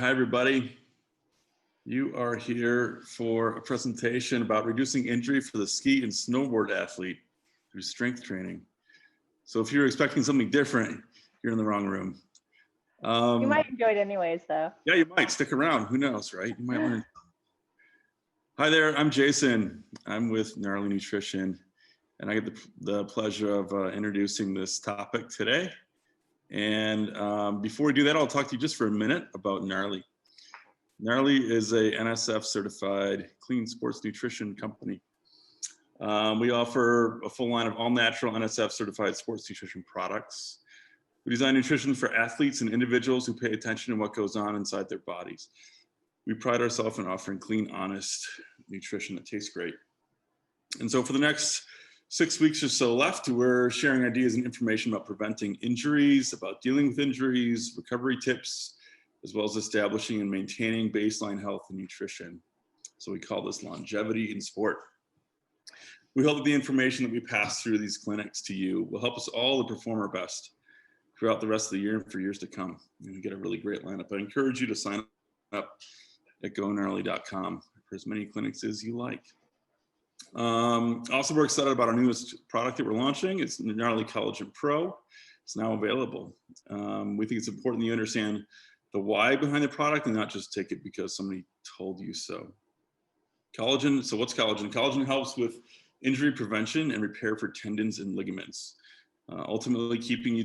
hi everybody. You are here for a presentation about reducing injury for the ski and snowboard athlete through strength training. So if you're expecting something different, you're in the wrong room. You might enjoy it anyways, though. Yeah, you might stick around. Who knows, right? You might learn. Hi there, I'm Jason. I'm with Gnarly Nutrition, and I get the pleasure of introducing this topic today. And before we do that, I'll talk to you just for a minute about Gnarly. Gnarly is a NSF certified clean sports nutrition company. We offer a full line of all natural NSF certified sports nutrition products. We design nutrition for athletes and individuals who pay attention to what goes on inside their bodies. We pride ourselves in offering clean, honest nutrition that tastes great. And so for the next 6 weeks or so left, we're sharing ideas and information about preventing injuries, about dealing with injuries, recovery tips, as well as establishing and maintaining baseline health and nutrition. So we call this longevity in sport. We hope that the information that we pass through these clinics to you will help us all to perform our best throughout the rest of the year and for years to come. And we get a really great lineup. I encourage you to sign up at gognarly.com for as many clinics as you like. Also, we're excited about our newest product that we're launching. It's Gnarly Collagen Pro. It's now available. We think it's important that you understand the why behind the product and not just take it because somebody told you so. Collagen, so what's collagen? Collagen helps with injury prevention and repair for tendons and ligaments, ultimately keeping you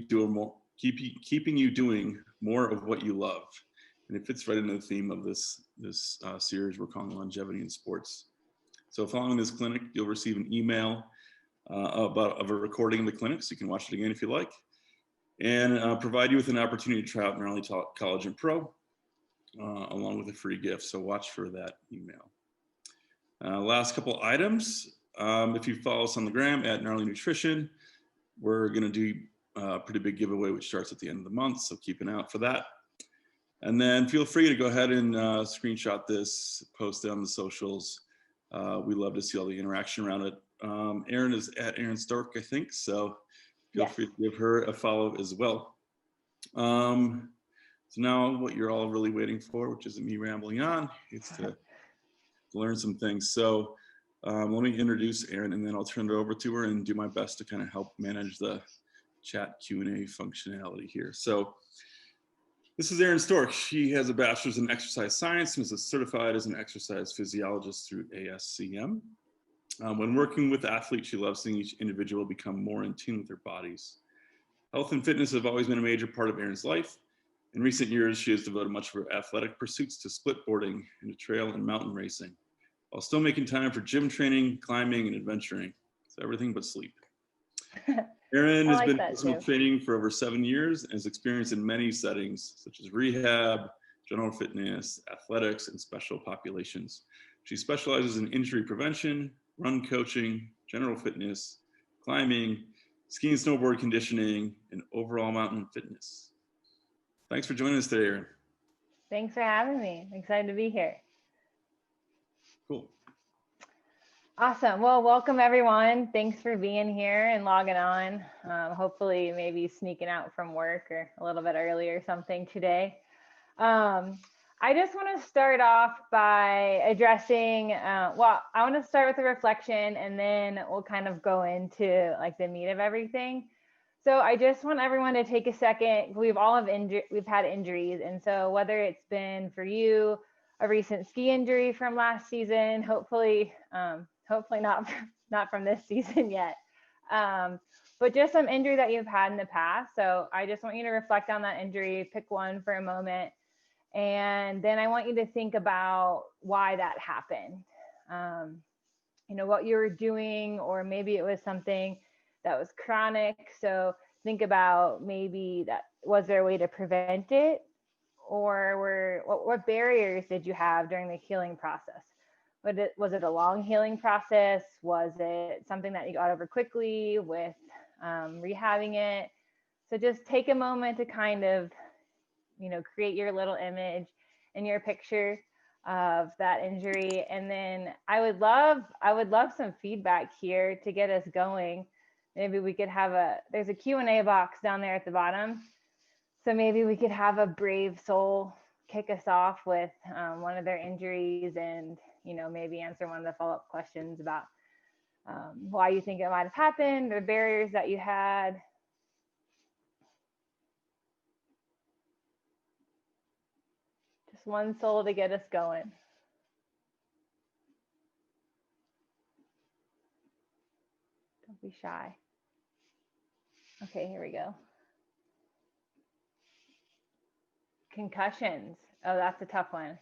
doing more of what you love. And it fits right into the theme of this series we're calling Longevity in Sports. So following this clinic, you'll receive an email of a recording of the clinic, so you can watch it again if you like, and provide you with an opportunity to try out Gnarly Collagen Pro, along with a free gift. So watch for that email. Last couple items. If you follow us on the gram at Gnarly Nutrition, we're going to do a pretty big giveaway, which starts at the end of the month. So keep an eye out for that. And then feel free to go ahead and screenshot this, post it on the socials. We love to see all the interaction around it. Erin is at Erin Storck, I think. So feel free to give her a follow as well. So now what you're all really waiting for, which isn't me rambling on, it's to learn some things. So let me introduce Erin, and then I'll turn it over to her and do my best to kind of help manage the chat Q&A functionality here. So this is Erin Storck. She has a bachelor's in exercise science and is certified as an exercise physiologist through ACSM. When working with athletes, she loves seeing each individual become more in tune with their bodies. Health and fitness have always been a major part of Erin's life. In recent years, she has devoted much of her athletic pursuits to split boarding and to trail and mountain racing, while still making time for gym training, climbing, and adventuring. So everything but sleep. Erin has been in personal training for over 7 years and has experience in many settings, such as rehab, general fitness, athletics, and special populations. She specializes in injury prevention, run coaching, general fitness, climbing, ski and snowboard conditioning, and overall mountain fitness. Thanks for joining us today, Erin. Thanks for having me. I'm excited to be here. Cool. Awesome. Well, welcome everyone. Thanks for being here and logging on. Hopefully maybe sneaking out from work or a little bit early or something today. I just want to start off by addressing, I want to start with a reflection and then we'll kind of go into like the meat of everything. So I just want everyone to take a second. We've had injuries. And so whether it's been for you, a recent ski injury from last season, hopefully not from this season yet, but just some injury that you've had in the past. So I just want you to reflect on that injury, pick one for a moment, and then I want you to think about why that happened. What you were doing, or maybe it was something that was chronic. So think about maybe was there a way to prevent it, or what barriers did you have during the healing process? Was it a long healing process? Was it something that you got over quickly with rehabbing it? So just take a moment to kind of, create your little image and your picture of that injury. And then I would love some feedback here to get us going. Maybe we could have there's a Q&A box down there at the bottom. So maybe we could have a brave soul kick us off with one of their injuries and, maybe answer one of the follow-up questions about why you think it might have happened or barriers that you had. Just one soul to get us going. Don't be shy. Okay, here we go. Concussions. Oh, that's a tough one.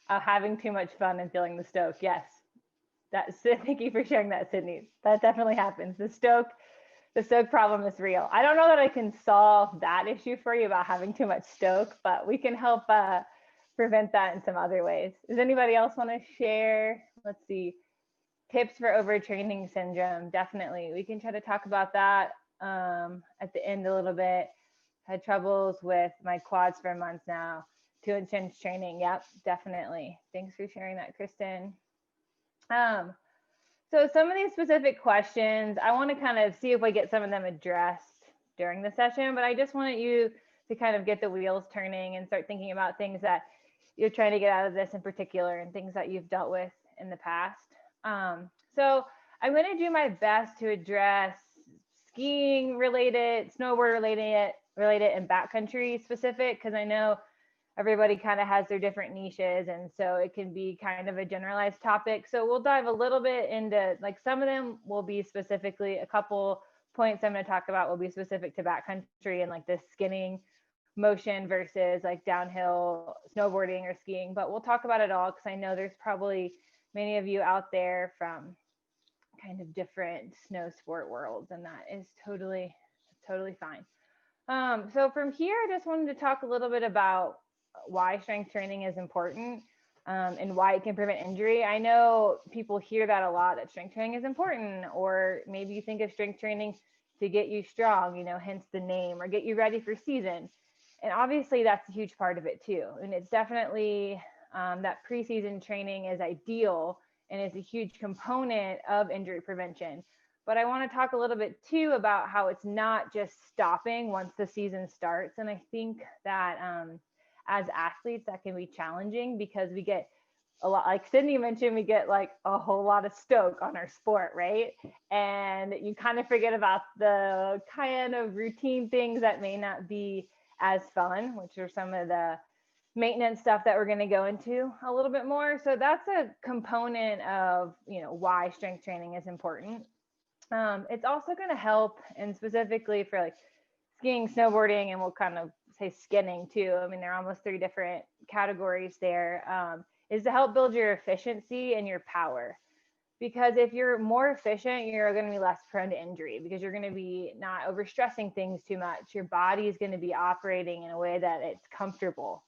Having too much fun and feeling the stoke. Yes. Thank you for sharing that, Sydney. That definitely happens. The stoke problem is real. I don't know that I can solve that issue for you about having too much stoke, but we can help prevent that in some other ways. Does anybody else want to share? Let's see. Tips for overtraining syndrome. Definitely. We can try to talk about that at the end a little bit. Had troubles with my quads for months now. Too intense training. Yep, definitely. Thanks for sharing that, Kristen. So some of these specific questions, I want to kind of see if we get some of them addressed during the session, but I just wanted you to kind of get the wheels turning and start thinking about things that you're trying to get out of this in particular and things that you've dealt with in the past. So I'm going to do my best to address skiing related, snowboard related, and backcountry specific, because I know everybody kind of has their different niches, and so it can be kind of a generalized topic. So we'll dive a little bit into, like, some of them will be specifically, a couple points I'm going to talk about will be specific to backcountry and like the skinning motion versus like downhill snowboarding or skiing, but we'll talk about it all because I know there's probably many of you out there from kind of different snow sport worlds, and that is totally fine. So from here, I just wanted to talk a little bit about why strength training is important and why it can prevent injury. I know people hear that a lot, that strength training is important, or maybe you think of strength training to get you strong, hence the name, or get you ready for season. And obviously that's a huge part of it too. And it's definitely that preseason training is ideal and is a huge component of injury prevention. But I want to talk a little bit too about how it's not just stopping once the season starts. And I think that as athletes, that can be challenging because we get a lot, like Sydney mentioned, we get like a whole lot of stoke on our sport, right? And you kind of forget about the kind of routine things that may not be as fun, which are some of the maintenance stuff that we're going to go into a little bit more. So that's a component of, why strength training is important. It's also going to help, and specifically for like skiing, snowboarding, and we'll kind of say skinning too. I mean, there are almost 3 different categories there, is to help build your efficiency and your power. Because if you're more efficient, you're going to be less prone to injury because you're going to be not overstressing things too much. Your body is going to be operating in a way that it's comfortable.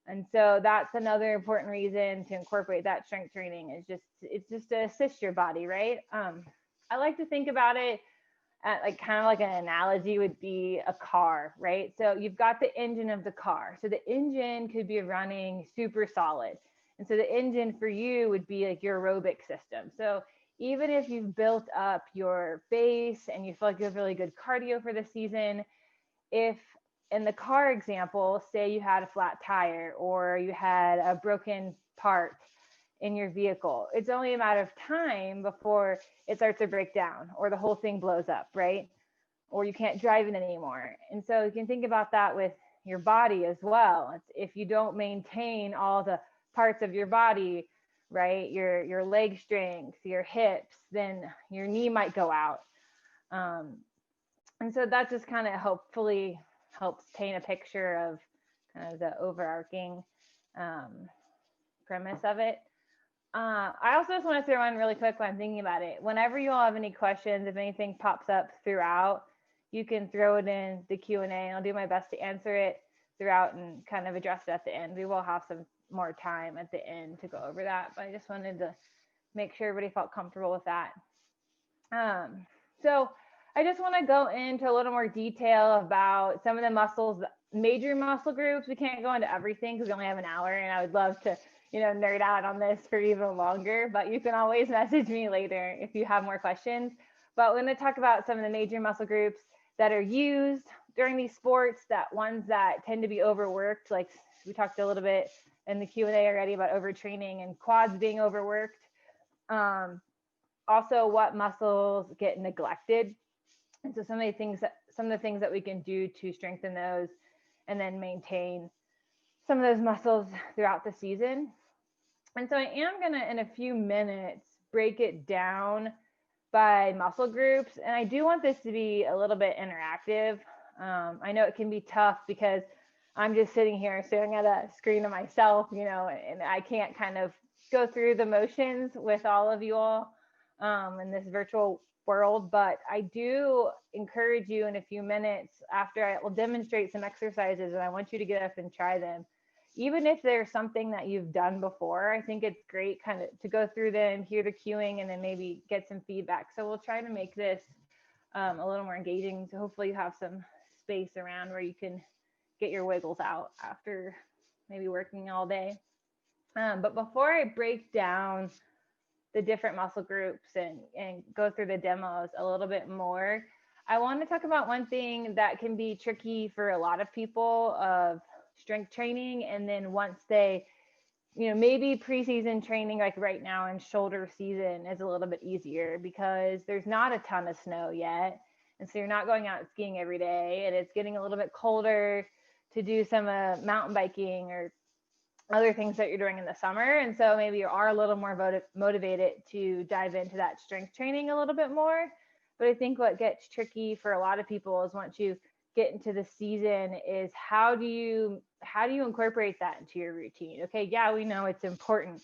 And so that's another important reason to incorporate that strength training, is it's just to assist your body, right? I like to think about it at like kind of like an analogy would be a car, right? So you've got the engine of the car. So the engine could be running super solid. And so the engine for you would be like your aerobic system. So even if you've built up your base and you feel like you have really good cardio for the season, if in the car example, say you had a flat tire or you had a broken part in your vehicle, it's only a matter of time before it starts to break down or the whole thing blows up, right? Or you can't drive it anymore. And so you can think about that with your body as well. If you don't maintain all the parts of your body, right, your leg strength, your hips, then your knee might go out. And so that just kind of hopefully helps paint a picture of kind of the overarching premise of it. I also just want to throw in really quick while I'm thinking about it. Whenever you all have any questions, if anything pops up throughout, you can throw it in the Q&A, and I'll do my best to answer it throughout and kind of address it at the end. We will have some more time at the end to go over that, but I just wanted to make sure everybody felt comfortable with that. So I just want to go into a little more detail about some of the muscles, major muscle groups. We can't go into everything because we only have an hour, and I would love to, nerd out on this for even longer, but you can always message me later if you have more questions. But we're going to talk about some of the major muscle groups that are used during these sports, that ones that tend to be overworked, like we talked a little bit in the Q&A already about overtraining and quads being overworked. Also what muscles get neglected. And so some of the things that we can do to strengthen those and then maintain some of those muscles throughout the season. And so I am going to, in a few minutes, break it down by muscle groups. And I do want this to be a little bit interactive. I know it can be tough because I'm just sitting here staring at a screen of myself, and I can't kind of go through the motions with all of you all in this virtual world. But I do encourage you in a few minutes after I will demonstrate some exercises, and I want you to get up and try them. Even if there's something that you've done before, I think it's great kind of to go through them, hear the cueing, and then maybe get some feedback. So we'll try to make this a little more engaging. So hopefully you have some space around where you can get your wiggles out after maybe working all day. But before I break down the different muscle groups and go through the demos a little bit more, I want to talk about one thing that can be tricky for a lot of people of strength training. And then once they, maybe preseason training, like right now in shoulder season, is a little bit easier because there's not a ton of snow yet. And so you're not going out skiing every day, and it's getting a little bit colder to do some mountain biking or other things that you're doing in the summer. And so maybe you are a little more motivated to dive into that strength training a little bit more. But I think what gets tricky for a lot of people is once you get into the season is how do you incorporate that into your routine? Okay, yeah, we know it's important,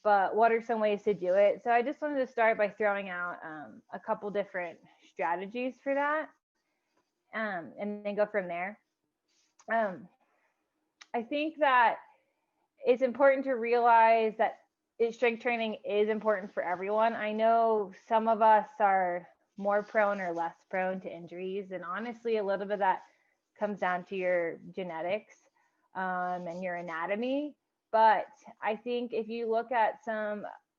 but what are some ways to do it? So I just wanted to start by throwing out a couple different strategies for that, and then go from there. I think that it's important to realize that strength training is important for everyone. I know some of us are more prone or less prone to injuries, and honestly, a little bit of that comes down to your genetics and your anatomy. But I think if you look at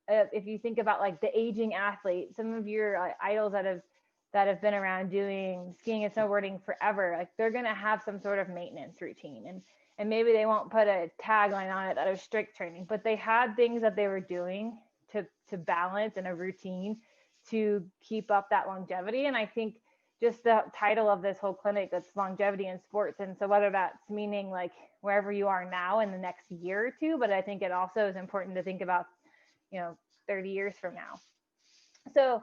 if you think about like the aging athlete, some of your idols that have been around doing skiing and snowboarding forever, like they're going to have some sort of maintenance routine, and maybe they won't put a tagline on it that is strength training, but they had things that they were doing to balance in a routine to keep up that longevity. And I think just the title of this whole clinic, that's longevity in sports. And so whether that's meaning like wherever you are now in the next year or two, but I think it also is important to think about, 30 years from now. So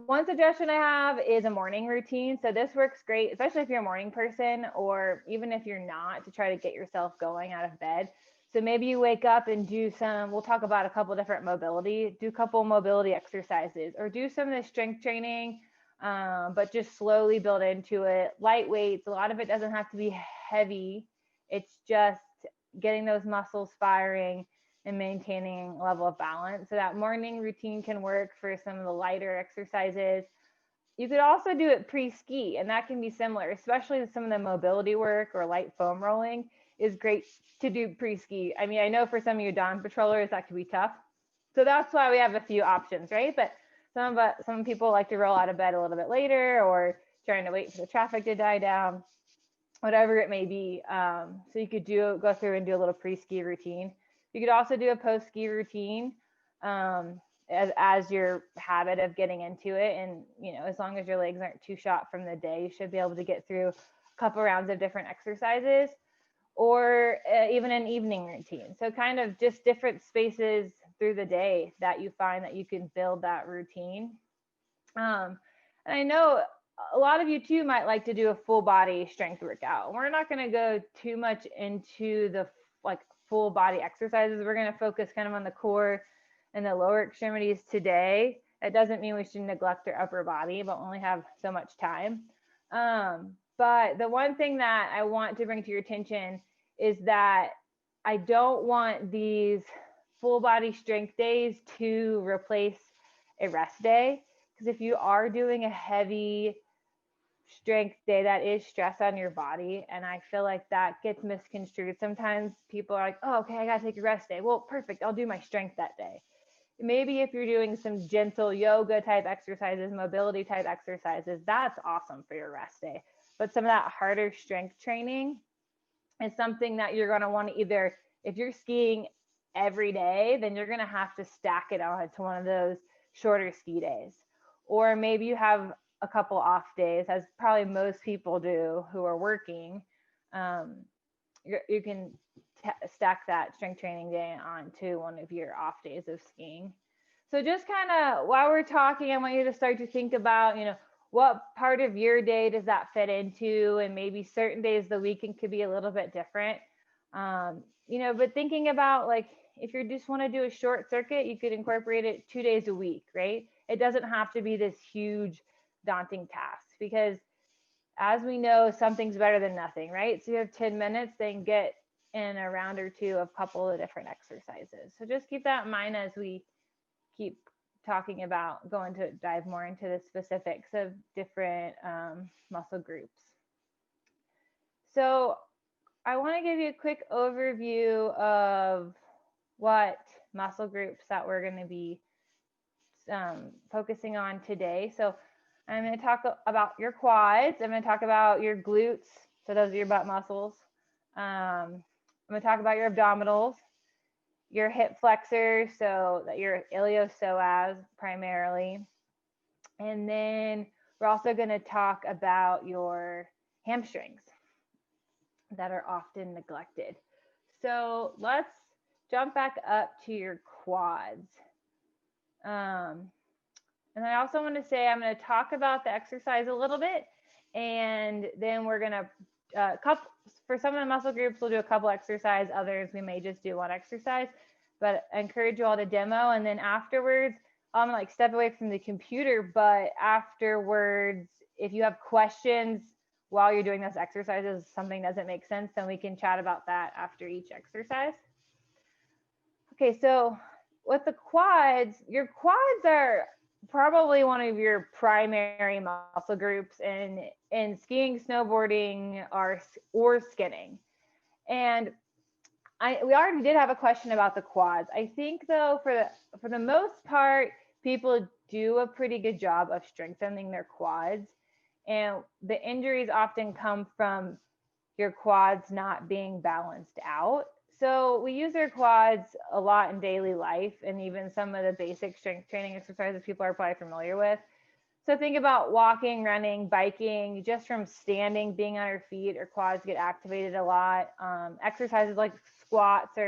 one suggestion I have is a morning routine. So this works great, especially if you're a morning person, or even if you're not, to try to get yourself going out of bed. So maybe you wake up and we'll talk about a couple different do a couple mobility exercises, or do some of the strength training, but just slowly build into it. Light weights, a lot of it doesn't have to be heavy. It's just getting those muscles firing and maintaining a level of balance. So that morning routine can work for some of the lighter exercises. You could also do it pre-ski, and that can be similar, especially with some of the mobility work or light foam rolling is great to do pre-ski. I mean, I know for some of you dawn patrollers, that could be tough. So that's why we have a few options, right? But some people like to roll out of bed a little bit later, or trying to wait for the traffic to die down, whatever it may be. So you could go through and do a little pre-ski routine. You could also do a post-ski routine as your habit of getting into it. And, as long as your legs aren't too shot from the day, you should be able to get through a couple rounds of different exercises, or even an evening routine. So kind of just different spaces through the day that you find that you can build that routine. And I know a lot of you too might like to do a full body strength workout. We're not going to go too much into the full body exercises. We're going to focus kind of on the core and the lower extremities today. It doesn't mean we should neglect our upper body, but only have so much time. But the one thing that I want to bring to your attention is that I don't want these full body strength days to replace a rest day. Because if you are doing a heavy strength day, that is stress on your body. And I feel like that gets misconstrued. Sometimes people are like, oh, okay, I got to take a rest day. Well, perfect. I'll do my strength that day. maybe if you're doing some gentle yoga type exercises, mobility type exercises, that's awesome for your rest day. But some of that harder strength training is something that you're going to want to either, if you're skiing every day, then you're going to have to stack it on to one of those shorter ski days. Or maybe you have a couple off days, as probably most people do who are working. You can stack that strength training day onto one of your off days of skiing. So just kind of while we're talking, I want you to start to think about, what part of your day does that fit into? And maybe certain days of the weekend could be a little bit different. But thinking about, like, if you just want to do a short circuit, you could incorporate it 2 days a week, right? It doesn't have to be this huge daunting task, because as we know, something's better than nothing, right? So you have 10 minutes, then get in a round or two of a couple of different exercises. So just keep that in mind as we keep talking about going to dive more into the specifics of different muscle groups. So I want to give you a quick overview of what muscle groups that we're going to be focusing on today. So I'm going to talk about your quads. I'm going to talk about your glutes. So those are your butt muscles. I'm going to talk about your abdominals, your hip flexors, so that your iliopsoas primarily. And then we're also going to talk about your hamstrings that are often neglected. So let's jump back up to your quads. And I also want to say, I'm going to talk about the exercise a little bit, and then we're going to for some of the muscle groups, we'll do a couple exercise. Others, we may just do one exercise, but I encourage you all to demo. And then afterwards, I'm gonna step away from the computer, but afterwards, if you have questions while you're doing those exercises, something doesn't make sense, then we can chat about that after each exercise. Okay, so with the quads, your quads are probably one of your primary muscle groups in skiing, snowboarding, or skinning. And we already did have a question about the quads. I think though, for the most part, people do a pretty good job of strengthening their quads, and the injuries often come from your quads not being balanced out. So we use our quads a lot in daily life, and even some of the basic strength training exercises people are probably familiar with. So think about walking, running, biking, just from standing, being on your feet, our quads get activated a lot. Exercises like squats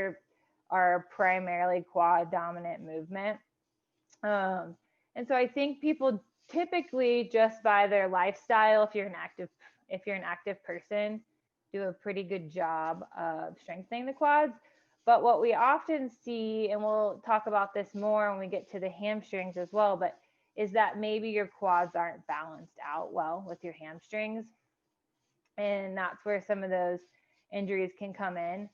are primarily quad dominant movement. And so I think people typically, just by their lifestyle, if you're an active person, do a pretty good job of strengthening the quads. But what we often see, and we'll talk about this more when we get to the hamstrings as well, but is that maybe your quads aren't balanced out well with your hamstrings. And that's where some of those injuries can come in.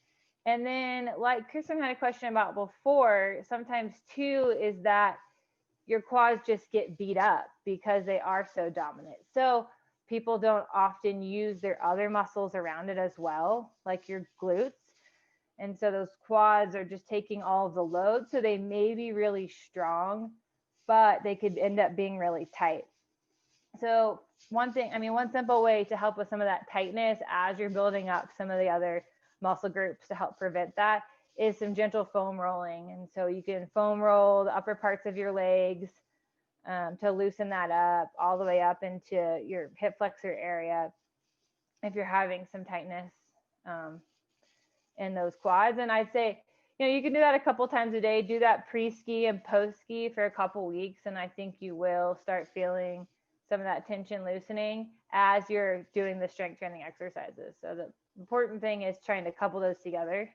And then, like Kristen had a question about before, sometimes too is that your quads just get beat up because they are so dominant. So people don't often use their other muscles around it as well, like your glutes. And so those quads are just taking all of the load. So they may be really strong, but they could end up being really tight. So one simple way to help with some of that tightness as you're building up some of the other muscle groups to help prevent that is some gentle foam rolling. And so you can foam roll the upper parts of your legs to loosen that up all the way up into your hip flexor area if you're having some tightness in those quads. And I'd say, you can do that a couple times a day. Do that pre-ski and post-ski for a couple weeks, and I think you will start feeling some of that tension loosening as you're doing the strength training exercises. So the important thing is trying to couple those together.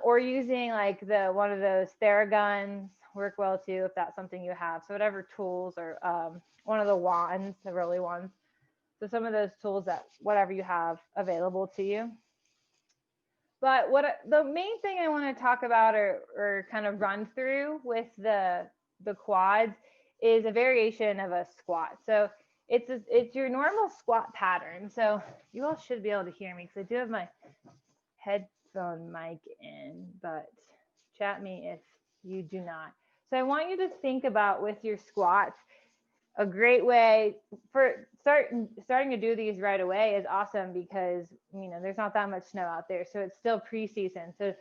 Or using one of those Theraguns work well too, if that's something you have. So whatever tools, or one of the wands, the rolly ones. So some of those tools, that whatever you have available to you. But the main thing I want to talk about or kind of run through with the quads is a variation of a squat. So it's your normal squat pattern. So you all should be able to hear me because I do have my headphone mic in, but chat me if you do not. So I want you to think about with your squats, a great way for starting to do these right away is awesome because, you know, there's not that much snow out there. So it's still preseason. So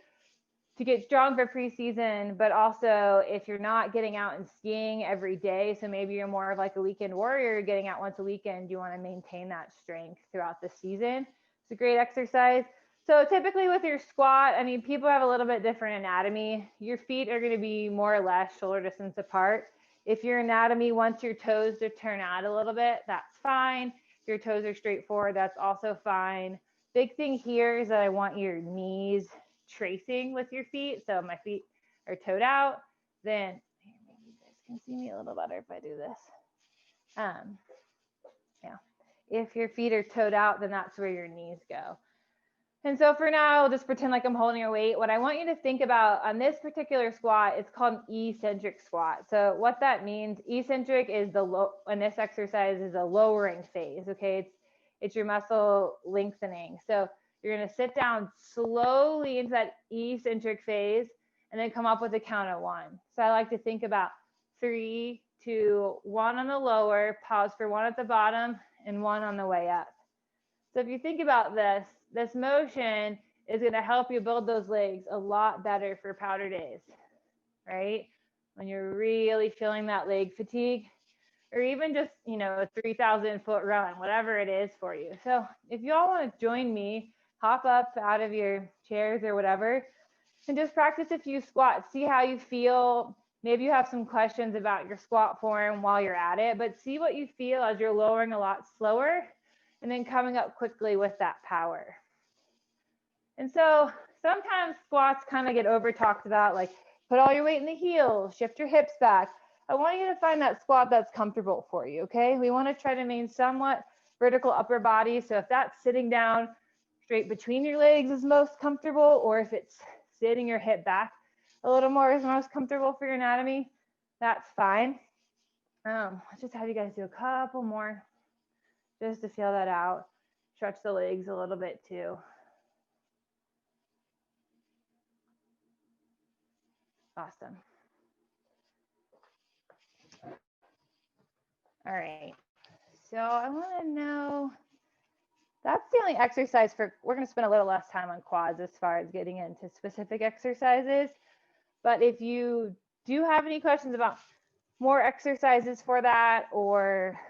to get strong for preseason, but also if you're not getting out and skiing every day, so maybe you're more of like a weekend warrior, getting out once a weekend, you want to maintain that strength throughout the season. It's a great exercise. So typically with your squat, I mean, people have a little bit different anatomy. Your feet are going to be more or less shoulder distance apart. If your anatomy wants your toes to turn out a little bit, that's fine. If your toes are straight forward, that's also fine. Big thing here is that I want your knees tracing with your feet. So my feet are toed out, then maybe you guys can see me a little better if I do this. Yeah, if your feet are toed out, then that's where your knees go. And so for now, just pretend like I'm holding your weight. What I want you to think about on this particular squat, it's called an eccentric squat. So what that means, eccentric is the low, in this exercise is a lowering phase, okay? It's your muscle lengthening. So you're gonna sit down slowly into that eccentric phase and then come up with a count of 1. So I like to think about 3, 2, 1 on the lower, pause for 1 at the bottom and 1 on the way up. So if you think about this motion is going to help you build those legs a lot better for powder days, right? When you're really feeling that leg fatigue, or even just, you know, a 3,000-foot run, whatever it is for you. So if you all want to join me, hop up out of your chairs or whatever, and just practice a few squats. See how you feel. Maybe you have some questions about your squat form while you're at it, but see what you feel as you're lowering a lot slower and then coming up quickly with that power. And so sometimes squats kind of get over talked about, like put all your weight in the heels, shift your hips back. I want you to find that squat that's comfortable for you, okay? We want to try to maintain somewhat vertical upper body. So if that's sitting down straight between your legs is most comfortable, or if it's sitting your hip back a little more is most comfortable for your anatomy, that's fine. Let's just have you guys do a couple more just to feel that out. Stretch the legs a little bit too. Awesome. All right. So I want to know, that's the only exercise for, we're going to spend a little less time on quads as far as getting into specific exercises. But if you do have any questions about more exercises for that or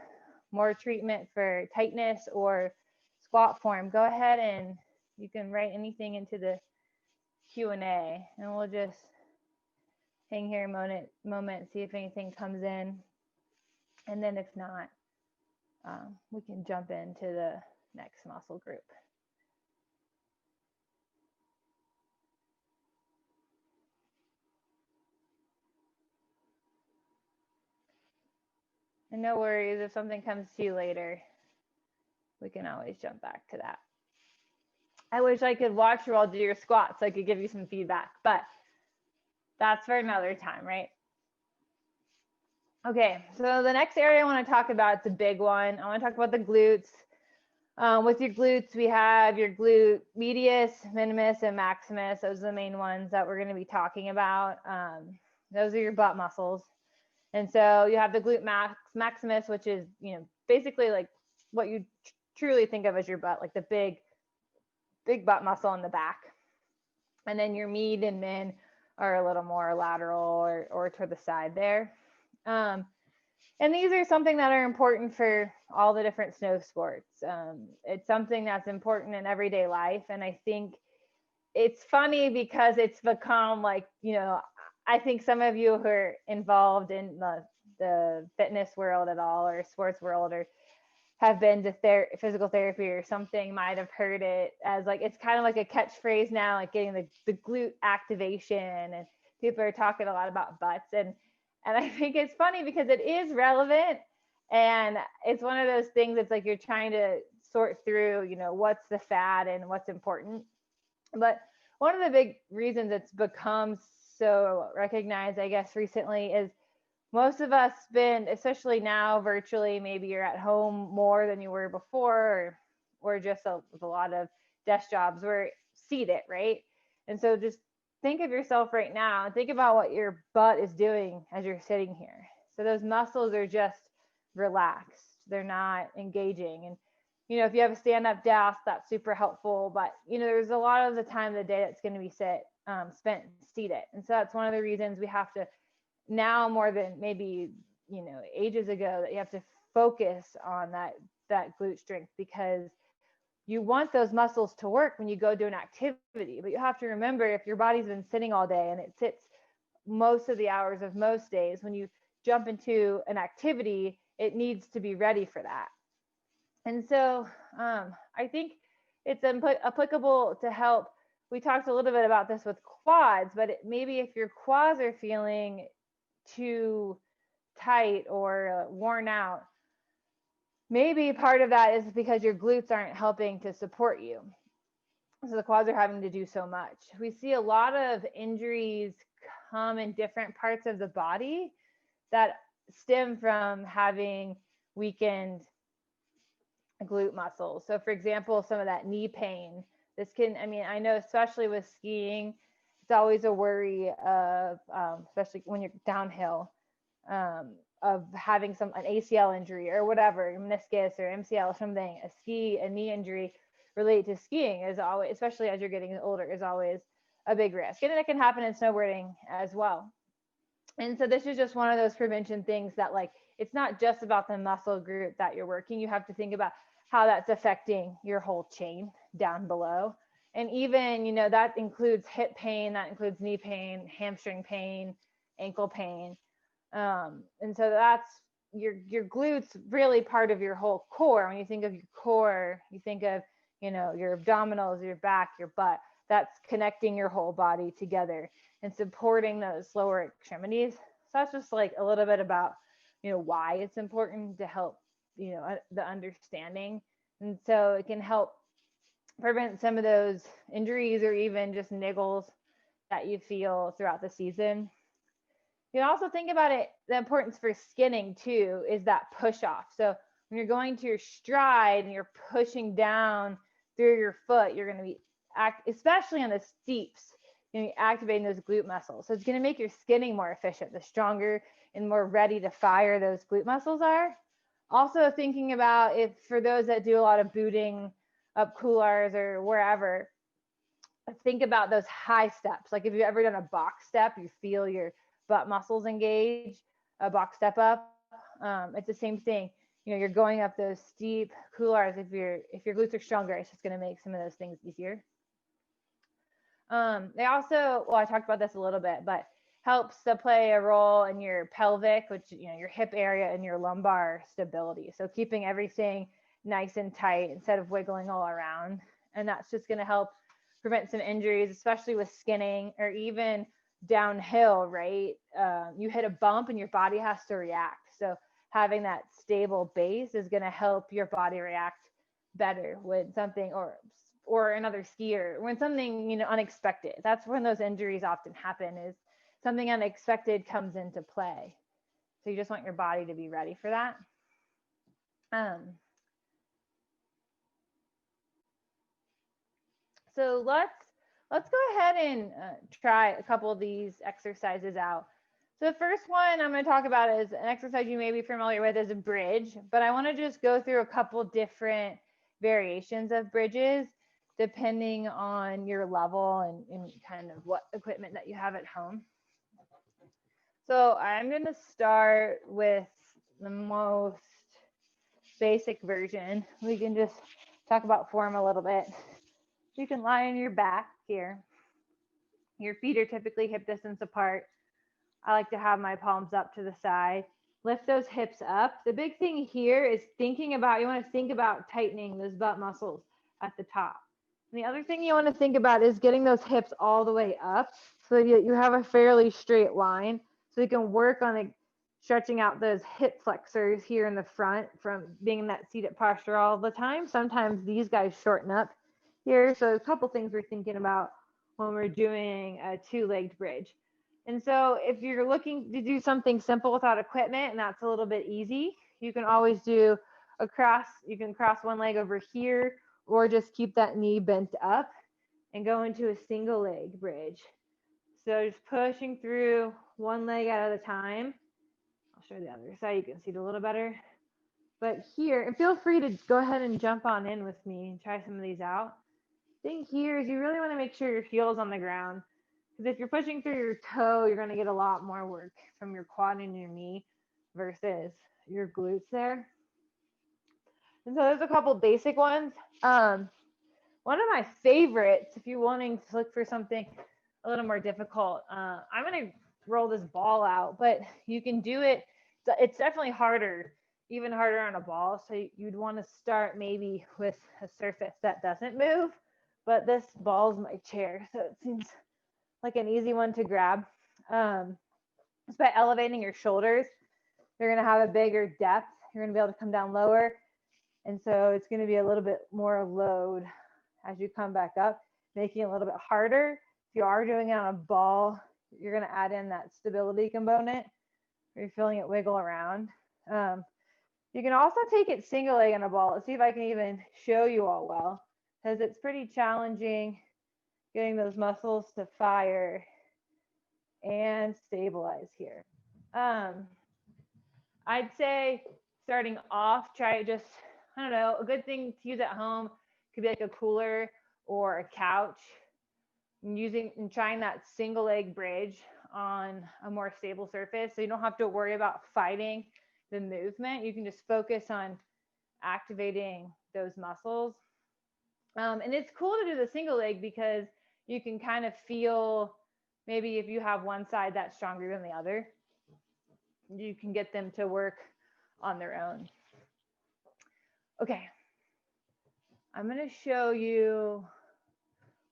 more treatment for tightness or squat form, go ahead and you can write anything into the Q&A and we'll just hang here a moment, see if anything comes in. And then if not, we can jump into the next muscle group. And no worries, if something comes to you later, we can always jump back to that. I wish I could watch you all do your squats so I could give you some feedback, but that's for another time, right? Okay, so the next area I want to talk about, it's a big one. I want to talk about the glutes. With your glutes, we have your glute medius, minimus, and maximus. Those are the main ones that we're going to be talking about. Those are your butt muscles. And so you have the glute maximus, which is, you know, basically like what you truly think of as your butt, like the big butt muscle in the back. And then your med and min are a little more lateral or to the side there. And these are something that are important for all the different snow sports. It's something that's important in everyday life. And I think it's funny because it's become like, you know, I think some of you who are involved in the fitness world at all or sports world or have been to physical therapy or something might have heard it as like, it's kind of like a catchphrase now, like getting the glute activation, and people are talking a lot about butts. And I think it's funny because it is relevant and it's one of those things that's like you're trying to sort through, you know, what's the fad and what's important. But one of the big reasons it's become so recognized, I guess, recently is most of us spend, especially now virtually, maybe you're at home more than you were before, or just a lot of desk jobs, we're seated, right? And so just think of yourself right now and think about what your butt is doing as you're sitting here. So those muscles are just relaxed. They're not engaging. And, if you have a stand-up desk, that's super helpful. But, there's a lot of the time of the day that's going to be spent seated. And so that's one of the reasons we have to now more than maybe, ages ago, that you have to focus on that glute strength, because you want those muscles to work when you go do an activity. But you have to remember, if your body's been sitting all day and it sits most of the hours of most days, when you jump into an activity, it needs to be ready for that. And so I think it's applicable to help. We talked a little bit about this with quads, but maybe if your quads are feeling too tight or worn out, maybe part of that is because your glutes aren't helping to support you. So the quads are having to do so much. We see a lot of injuries come in different parts of the body that stem from having weakened glute muscles. So for example, some of that knee pain, I know especially with skiing, it's always a worry of, especially when you're downhill, of having an ACL injury or whatever, meniscus or MCL or something. A knee injury related to skiing is always, especially as you're getting older, is always a big risk. And it can happen in snowboarding as well. And so this is just one of those prevention things that, like, it's not just about the muscle group that you're working. You have to think about how that's affecting your whole chain down below. And even, that includes hip pain, that includes knee pain, hamstring pain, ankle pain. And so that's your glutes, really part of your whole core. When you think of your core, you think of, your abdominals, your back, your butt. That's connecting your whole body together and supporting those lower extremities. So that's just like a little bit about, why it's important to help, the understanding. And so it can help prevent some of those injuries or even just niggles that you feel throughout the season. You can also think about it, the importance for skinning too, is that push off. So when you're going to your stride and you're pushing down through your foot, you're going to be, especially on the steeps, you're going to be activating those glute muscles. So it's going to make your skinning more efficient, the stronger and more ready to fire those glute muscles are. Also thinking about, if for those that do a lot of booting up couloirs or wherever, think about those high steps. Like if you've ever done a box step, you feel your butt muscles engage, a box step up. It's the same thing. You're going up those steep couloirs. If your glutes are stronger, it's just going to make some of those things easier. They also, I talked about this a little bit, but helps to play a role in your pelvic, which, your hip area, and your lumbar stability. So keeping everything nice and tight instead of wiggling all around. And that's just going to help prevent some injuries, especially with skinning or even downhill, right? You hit a bump and your body has to react. So having that stable base is going to help your body react better when something, or another skier, when something, unexpected. That's when those injuries often happen, is something unexpected comes into play. So you just want your body to be ready for that. So let's go ahead and try a couple of these exercises out. So the first one I'm going to talk about is an exercise you may be familiar with as a bridge, but I want to just go through a couple different variations of bridges depending on your level and kind of what equipment that you have at home. So I'm going to start with the most basic version. We can just talk about form a little bit. You can lie on your back here. Your feet are typically hip distance apart. I like to have my palms up to the side. Lift those hips up. The big thing here is you want to think about tightening those butt muscles at the top. And the other thing you want to think about is getting those hips all the way up so that you have a fairly straight line, so you can work on stretching out those hip flexors here in the front from being in that seated posture all the time. Sometimes these guys shorten up here. So a couple things we're thinking about when we're doing a two-legged bridge. And so if you're looking to do something simple without equipment, and that's a little bit easy, you can always do you can cross one leg over here, or just keep that knee bent up and go into a single leg bridge. So just pushing through one leg at a time. I'll show the other side, you can see it a little better. But here, and feel free to go ahead and jump on in with me and try some of these out. Thing here is you really want to make sure your heel is on the ground. Because if you're pushing through your toe, you're going to get a lot more work from your quad and your knee versus your glutes there. And so there's a couple basic ones. One of my favorites, if you're wanting to look for something a little more difficult, I'm going to roll this ball out, but you can do it. It's definitely harder, even harder on a ball. So you'd want to start maybe with a surface that doesn't move, but this ball is my chair. So it seems like an easy one to grab. It's by elevating your shoulders. You're going to have a bigger depth. You're going to be able to come down lower. And so it's going to be a little bit more load as you come back up, making it a little bit harder. If you are doing it on a ball, you're going to add in that stability component where you're feeling it wiggle around. You can also take it single leg on a ball. Let's see if I can even show you all well, because it's pretty challenging getting those muscles to fire and stabilize here. I'd say starting off, try just, I don't know, a good thing to use at home could be like a cooler or a couch, and trying that single leg bridge on a more stable surface. So you don't have to worry about fighting the movement. You can just focus on activating those muscles. And it's cool to do the single leg because you can kind of feel maybe if you have one side that's stronger than the other, you can get them to work on their own. Okay, I'm going to show you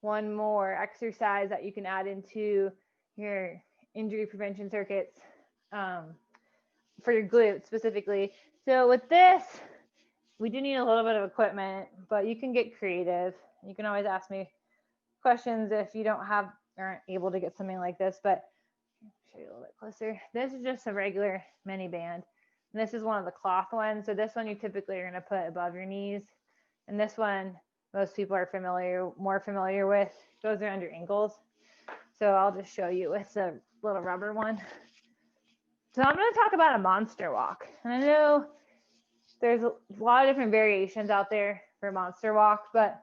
one more exercise that you can add into your injury prevention circuits for your glutes specifically. So with this, we do need a little bit of equipment, but you can get creative. You can always ask me questions if you don't have or aren't able to get something like this, but I'll show you a little bit closer. This is just a regular mini band. And this is one of the cloth ones. So this one you typically are going to put above your knees. And this one, most people are more familiar with, goes around your ankles. So I'll just show you with a little rubber one. So I'm going to talk about a monster walk. And I know there's a lot of different variations out there for monster walk, but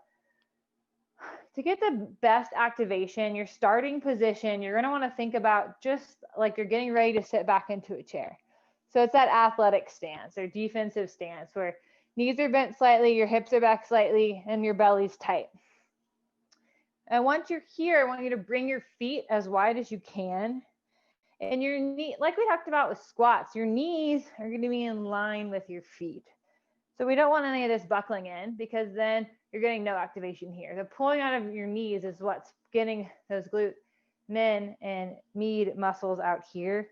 to get the best activation, your starting position, you're going to want to think about just like you're getting ready to sit back into a chair. So it's that athletic stance or defensive stance where knees are bent slightly, your hips are back slightly, and your belly's tight. And once you're here, I want you to bring your feet as wide as you can. And your knee, like we talked about with squats, your knees are going to be in line with your feet. So we don't want any of this buckling in because then you're getting no activation here. The pulling out of your knees is what's getting those glute min and med muscles out here.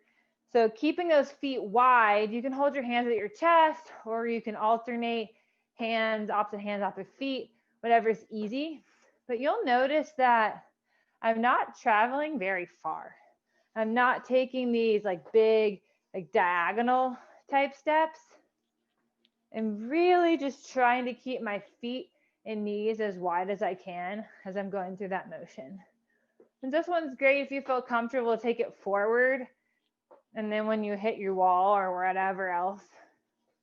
So keeping those feet wide, you can hold your hands at your chest or you can alternate hands, opposite hands off your feet, whatever's easy. But you'll notice that I'm not traveling very far. I'm not taking these like big, like diagonal type steps. I'm really just trying to keep my feet and knees as wide as I can as I'm going through that motion. And this one's great if you feel comfortable, take it forward. And then when you hit your wall or whatever else,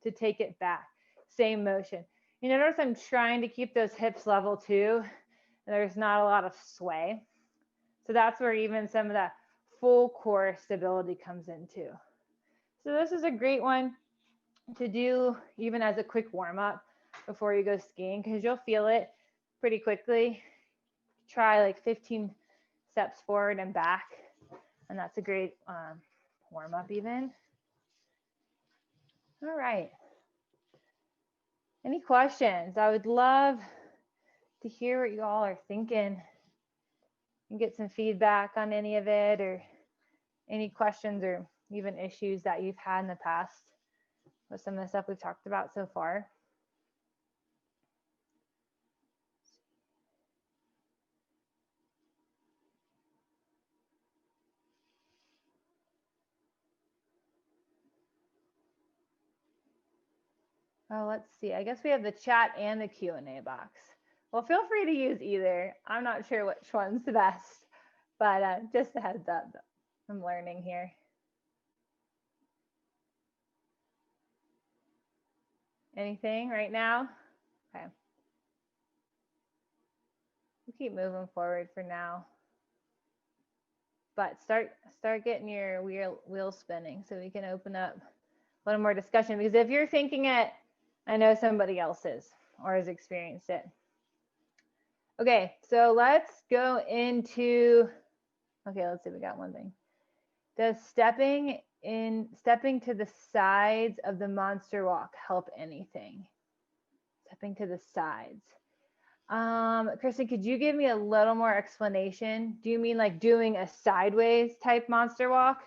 to take it back. Same motion. You notice I'm trying to keep those hips level too. There's not a lot of sway. So that's where even some of that full core stability comes in too. So this is a great one to do even as a quick warm up before you go skiing because you'll feel it pretty quickly. Try like 15 steps forward and back. And that's a great warm up even. All right. Any questions? I would love to hear what you all are thinking and get some feedback on any of it or any questions or even issues that you've had in the past with some of the stuff we've talked about so far. Oh, let's see. I guess we have the chat and the Q&A box. Well, feel free to use either. I'm not sure which one's the best, but just a heads up, I'm learning here. Anything right now? Okay. We'll keep moving forward for now. But start getting your wheel spinning so we can open up a little more discussion. Because if you're thinking it, I know somebody else is or has experienced it. Okay, so let's go into, okay, let's see, we got one thing. Does stepping to the sides of the monster walk help anything? Stepping to the sides. Kristen, could you give me a little more explanation? Do you mean like doing a sideways type monster walk?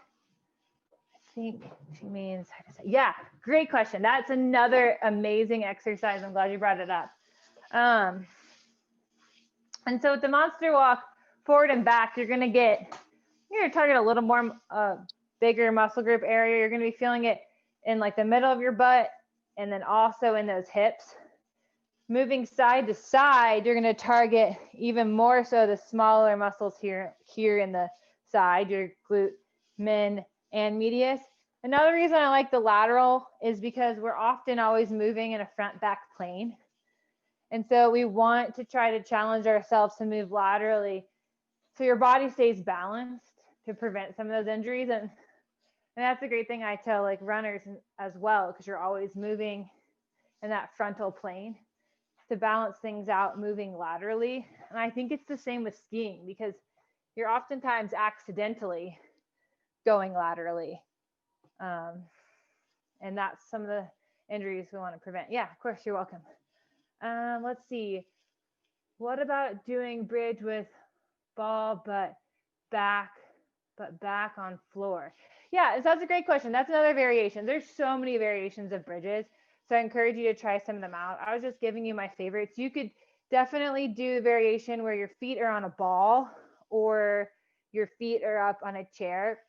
I think she means side to side. Yeah, great question. That's another amazing exercise. I'm glad you brought it up. And so with the monster walk, forward and back, you're going to target a little more bigger muscle group area. You're going to be feeling it in like the middle of your butt and then also in those hips. Moving side to side, you're going to target even more so the smaller muscles here in the side, your glute, min, and medius. Another reason I like the lateral is because we're often always moving in a front back plane. And so we want to try to challenge ourselves to move laterally so your body stays balanced to prevent some of those injuries. And that's a great thing I tell like runners as well, because you're always moving in that frontal plane to balance things out, moving laterally. And I think it's the same with skiing, because you're oftentimes accidentally going laterally. And that's some of the injuries we want to prevent. Yeah, of course, you're welcome. Let's see. What about doing bridge with ball, but back on floor? Yeah, so that's a great question. That's another variation. There's so many variations of bridges. So I encourage you to try some of them out. I was just giving you my favorites. You could definitely do the variation where your feet are on a ball or your feet are up on a chair.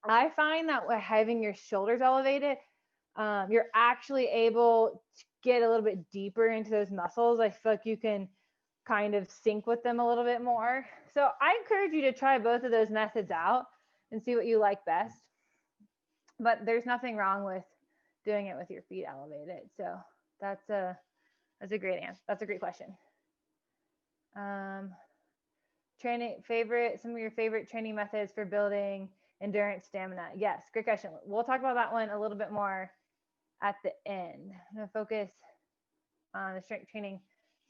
I find that by having your shoulders elevated, you're actually able to get a little bit deeper into those muscles. I feel like you can kind of sync with them a little bit more. So I encourage you to try both of those methods out and see what you like best. But there's nothing wrong with doing it with your feet elevated. So that's a great answer. That's a great question. Some of your favorite training methods for building endurance stamina. Yes, great question. We'll talk about that one a little bit more at the end. I'm gonna focus on the strength training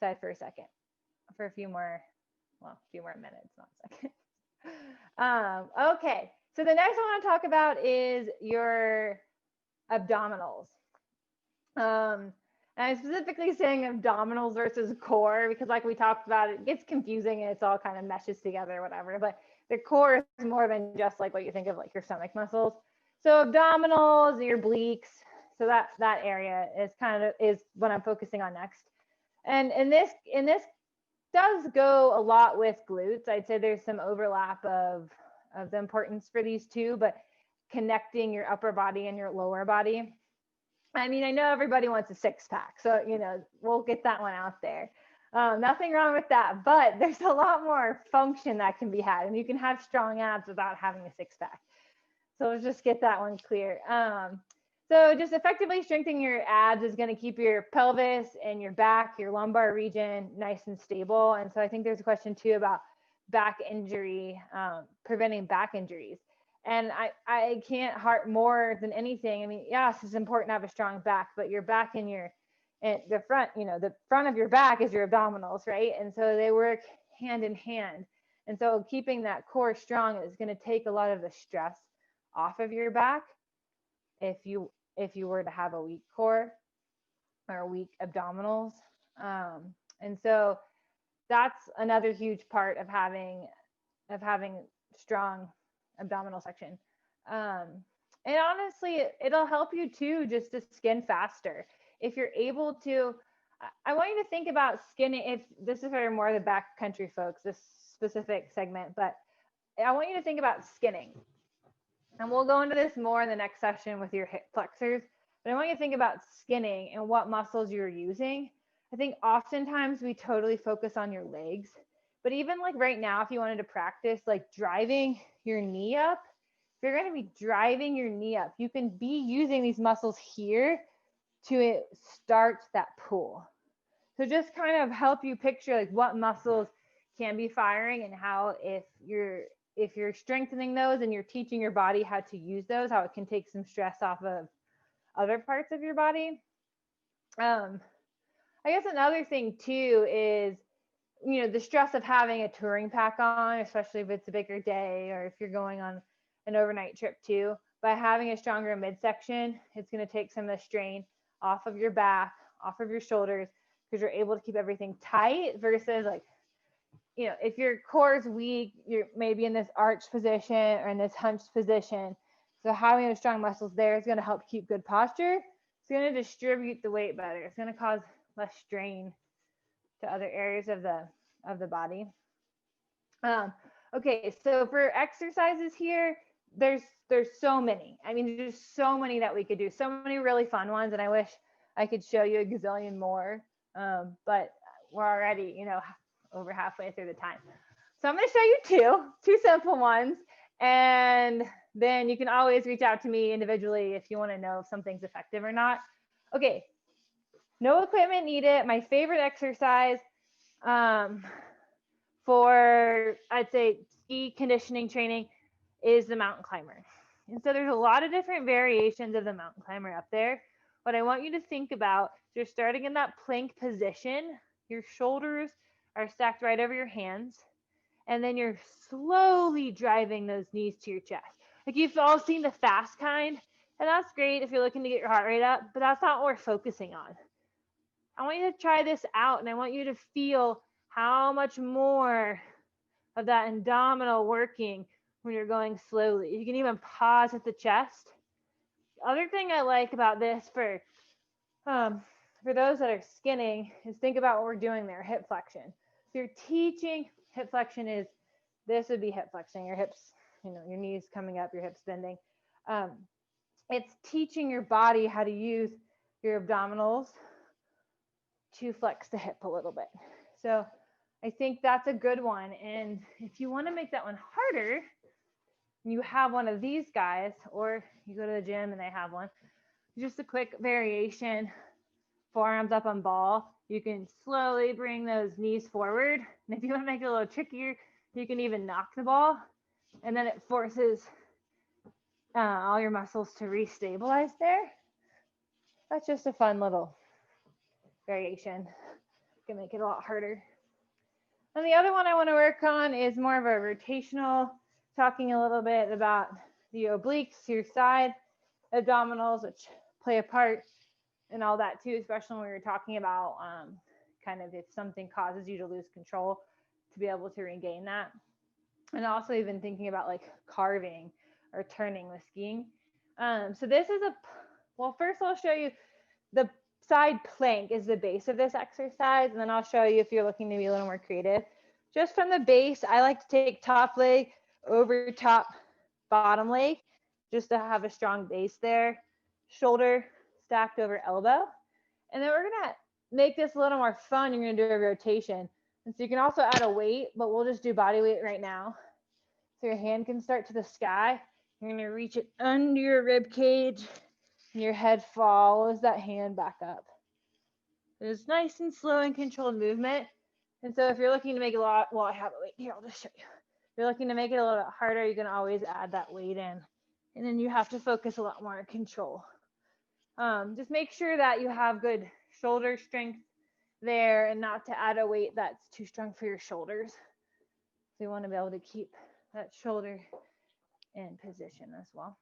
side for a second, for a few more minutes, not seconds. Okay, so the next one I want to talk about is your abdominals. And I'm specifically saying abdominals versus core because like we talked about, it gets confusing and it's all kind of meshes together or whatever, but the core is more than just like what you think of like your stomach muscles. So abdominals and your obliques, so that area is what I'm focusing on next. And this does go a lot with glutes. I'd say there's some overlap of the importance for these two, but connecting your upper body and your lower body. I mean, I know everybody wants a six pack, so, we'll get that one out there. Nothing wrong with that, but there's a lot more function that can be had, and you can have strong abs without having a six pack. So let's just get that one clear. So just effectively strengthening your abs is going to keep your pelvis and your back, your lumbar region nice and stable. And so I think there's a question too about back injury, preventing back injuries. And I can't harp more than anything. I mean, yes, it's important to have a strong back, but your back and the front, the front of your back is your abdominals, right? And so they work hand in hand. And so keeping that core strong is going to take a lot of the stress off of your back if you were to have a weak core or weak abdominals. And so that's another huge part of having strong abdominal section. And honestly, it'll help you too just to skin faster. If you're able to, I want you to think about skinning, if this is for more of the backcountry folks, this specific segment, but I want you to think about skinning. And we'll go into this more in the next session with your hip flexors, but I want you to think about skinning and what muscles you're using. I think oftentimes we totally focus on your legs, But even like right now, if you wanted to practice like driving your knee up, if you're going to be driving your knee up, you can be using these muscles here to start that pull. So just kind of help you picture like what muscles can be firing and how if you're strengthening those and you're teaching your body how to use those, how it can take some stress off of other parts of your body. I guess another thing too is, you know, the stress of having a touring pack on, especially if it's a bigger day or if you're going on an overnight trip too. By having a stronger midsection, it's going to take some of the strain off of your back, off of your shoulders, because you're able to keep everything tight versus like, you know, if your core is weak, you're maybe in this arched position or in this hunched position. So having those strong muscles there is going to help keep good posture. It's going to distribute the weight better. It's going to cause less strain to other areas of the body. Okay, so for exercises here, there's so many. I mean, there's so many that we could do. So many really fun ones, and I wish I could show you a gazillion more. But we're already, you know, over halfway through the time. So I'm going to show you two simple ones, and then you can always reach out to me individually if you want to know if something's effective or not. Okay, no equipment needed. My favorite exercise for, I'd say, ski conditioning training is the mountain climber. And so there's a lot of different variations of the mountain climber up there. What I want you to think about, you're starting in that plank position, your shoulders are stacked right over your hands, and then you're slowly driving those knees to your chest. Like you've all seen the fast kind, and that's great if you're looking to get your heart rate up, but that's not what we're focusing on. I want you to try this out, and I want you to feel how much more of that abdominal working when you're going slowly. You can even pause at the chest. The other thing I like about this for those that are skinning is think about what we're doing there, hip flexion. So you're teaching hip flexion is, this would be hip flexing, your hips, you know, your knees coming up, your hips bending. It's teaching your body how to use your abdominals to flex the hip a little bit. So I think that's a good one. And if you want to make that one harder, you have one of these guys, or you go to the gym and they have one, just a quick variation, forearms up on ball. You can slowly bring those knees forward. And if you want to make it a little trickier, you can even knock the ball, and then it forces all your muscles to restabilize there. That's just a fun little variation. Can make it a lot harder. And the other one I want to work on is more of a rotational, talking a little bit about the obliques, your side abdominals, which play a part in all that too, especially when we were talking about kind of if something causes you to lose control, to be able to regain that. And also even thinking about like carving or turning with skiing. So this is well, first I'll show you the side plank is the base of this exercise, and then I'll show you if you're looking to be a little more creative. Just from the base, I like to take top leg over top bottom leg just to have a strong base there. Shoulder stacked over elbow. And then we're gonna make this a little more fun. You're gonna do a rotation. And so you can also add a weight, but we'll just do body weight right now. So your hand can start to the sky. You're gonna reach it under your rib cage, and your head follows that hand back up. It's nice and slow and controlled movement. And so if you're looking to make it a lot, well, I have a weight here, I'll just show you. If you're looking to make it a little bit harder, you can always add that weight in. And then you have to focus a lot more on control. Just make sure that you have good shoulder strength there and not to add a weight that's too strong for your shoulders. So you want to be able to keep that shoulder in position as well.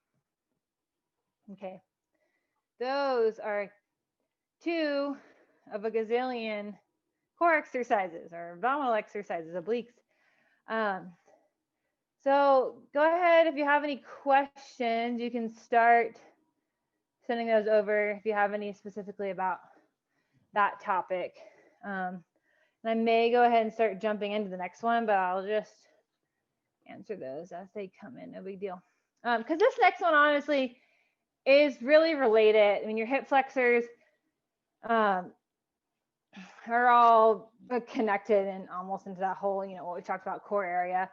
Okay, those are two of a gazillion core exercises or abdominal exercises, obliques. So go ahead, if you have any questions, you can start sending those over if you have any specifically about that topic. And I may go ahead and start jumping into the next one, but I'll just answer those as they come in, no big deal. Because this next one, honestly, is really related. I mean, your hip flexors, are all connected and almost into that whole, you know, what we talked about, core area.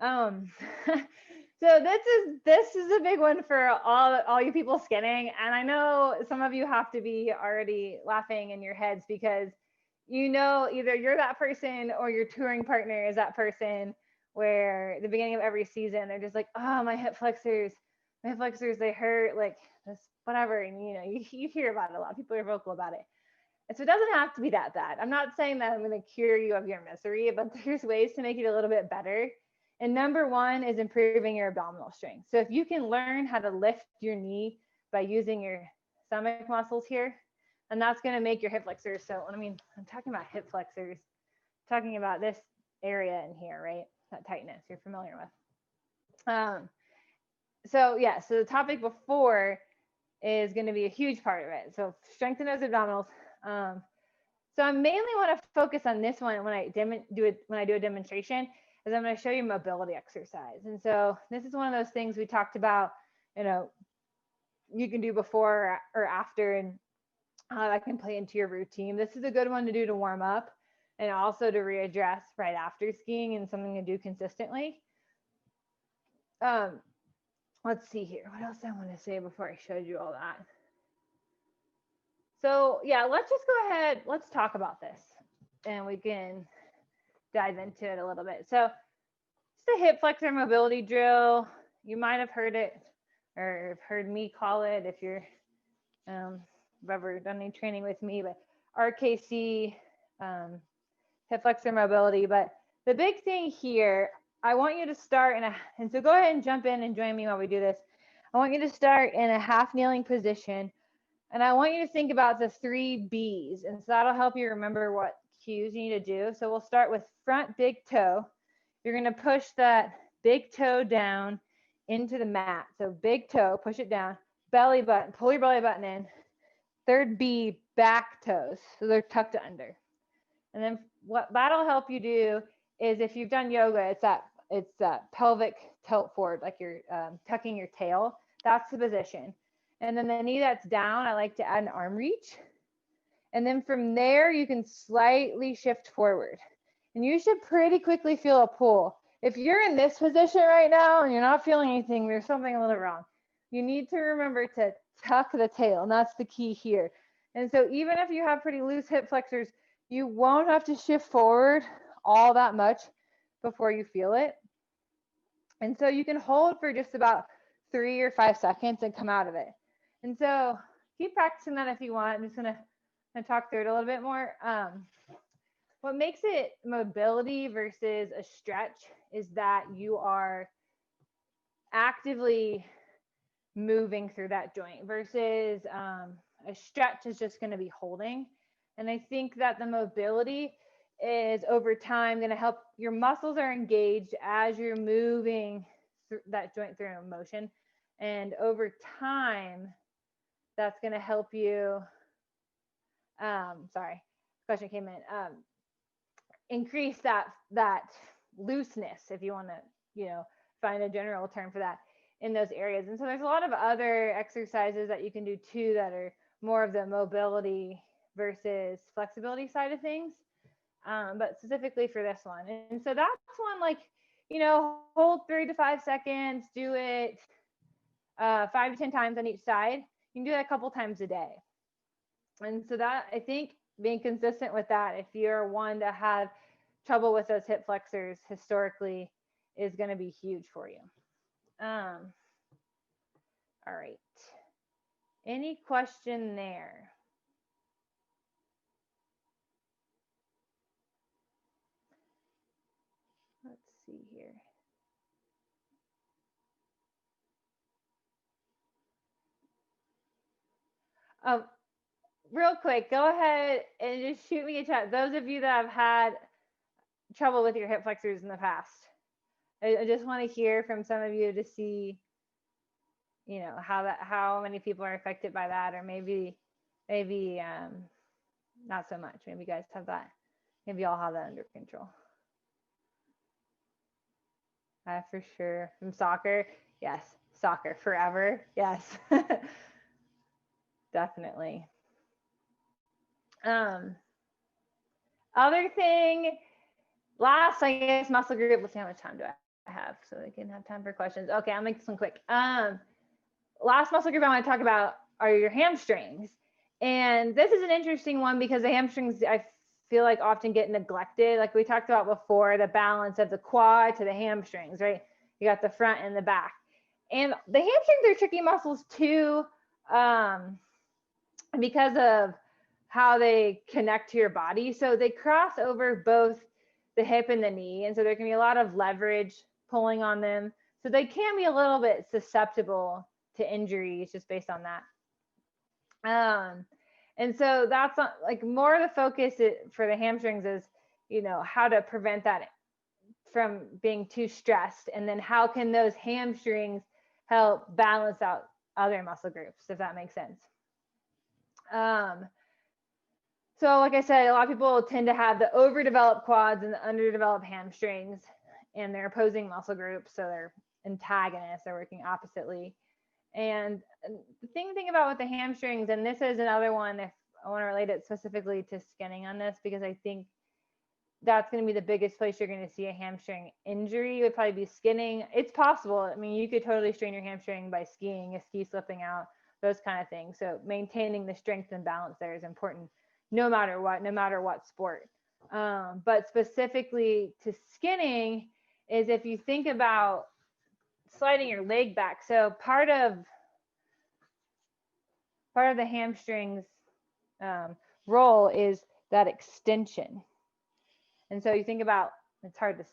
So this is a big one for all you people skinning, and I know some of you have to be already laughing in your heads because you know either you're that person or your touring partner is that person where at the beginning of every season they're just like, oh, my hip flexors, they hurt, like this, whatever, and you know you hear about it a lot. People are vocal about it. And so it doesn't have to be that bad. I'm not saying that I'm going to cure you of your misery, but there's ways to make it a little bit better. And number one is improving your abdominal strength. So if you can learn how to lift your knee by using your stomach muscles here, and that's going to make your hip flexors. So I mean, I'm talking about hip flexors, I'm talking about this area in here, right? That tightness you're familiar with. So yeah, so the topic before is going to be a huge part of it. So strengthen those abdominals. So I mainly want to focus on this one when I do a demonstration, is I'm going to show you mobility exercise. And so this is one of those things we talked about, you know, you can do before or after, and how that can play into your routine. This is a good one to do to warm up and also to readdress right after skiing, and something to do consistently. Let's see here. What else I want to say before I showed you all that? So yeah, let's just go ahead. Let's talk about this and we can dive into it a little bit. So just a hip flexor mobility drill. You might have heard it or heard me call it if you're ever done any training with me, but RKC, hip flexor mobility. But the big thing here, I want you to start and so go ahead and jump in and join me while we do this. I want you to start in a half kneeling position. And I want you to think about the 3 B's. And so that'll help you remember what cues you need to do. So we'll start with front big toe. You're going to push that big toe down into the mat. So big toe, push it down. Belly button, pull your belly button in. 3rd B, back toes. So they're tucked under. And then what that'll help you do is, if you've done yoga, it's that pelvic tilt forward, like you're tucking your tail. That's the position. And then the knee that's down, I like to add an arm reach. And then from there, you can slightly shift forward. And you should pretty quickly feel a pull. If you're in this position right now and you're not feeling anything, there's something a little wrong. You need to remember to tuck the tail, and that's the key here. And so even if you have pretty loose hip flexors, you won't have to shift forward all that much before you feel it. And so you can hold for just about 3 or 5 seconds and come out of it. And so keep practicing that if you want. I'm just going to talk through it a little bit more. What makes it mobility versus a stretch is that you are actively moving through that joint versus a stretch is just going to be holding. And I think that the mobility is over time going to help, your muscles are engaged as you're moving through that joint through motion. And over time, that's going to help you, sorry, question came in, increase that looseness, if you want to, you know, find a general term for that in those areas. And so there's a lot of other exercises that you can do too that are more of the mobility versus flexibility side of things, but specifically for this one. And so that's one, like, you know, hold 3 to 5 seconds, do it 5 to 10 times on each side. You can do that a couple times a day. And so that, I think, being consistent with that, if you're one to have trouble with those hip flexors historically, is going to be huge for you. All right. Any question there? Let's see here. Real quick, go ahead and just shoot me a chat. Those of you that have had trouble with your hip flexors in the past, I just want to hear from some of you to see, you know, how many people are affected by that, or maybe not so much. Maybe you guys have that. Maybe y'all have that under control. For sure. From soccer, yes. Soccer forever, yes. Definitely. Other thing, last, I guess, muscle group. Let's see how much time do I have so we can have time for questions. Okay, I'll make this one quick. Last muscle group I want to talk about are your hamstrings. And this is an interesting one because the hamstrings, I feel like, often get neglected. Like we talked about before, the balance of the quad to the hamstrings, right? You got the front and the back. And the hamstrings are tricky muscles too, because of how they connect to your body. So they cross over both the hip and the knee. And so there can be a lot of leverage pulling on them. So they can be a little bit susceptible to injuries just based on that. And so that's like more of the focus for the hamstrings is, how to prevent that from being too stressed. And then how can those hamstrings help balance out other muscle groups, if that makes sense. So like I said, a lot of people tend to have the overdeveloped quads and the underdeveloped hamstrings, and they're opposing muscle groups. So they're antagonists, they're working oppositely. And the thing about with the hamstrings, and this is another one, if I want to relate it specifically to skinning on this, because I think that's going to be the biggest place you're going to see a hamstring injury would probably be skinning. It's possible. I mean, you could totally strain your hamstring by skiing, a ski slipping out, those kind of things. So maintaining the strength and balance there is important no matter what sport. But specifically to skinning is if you think about sliding your leg back. So part of the hamstrings role is that extension. And so you think about, it's hard to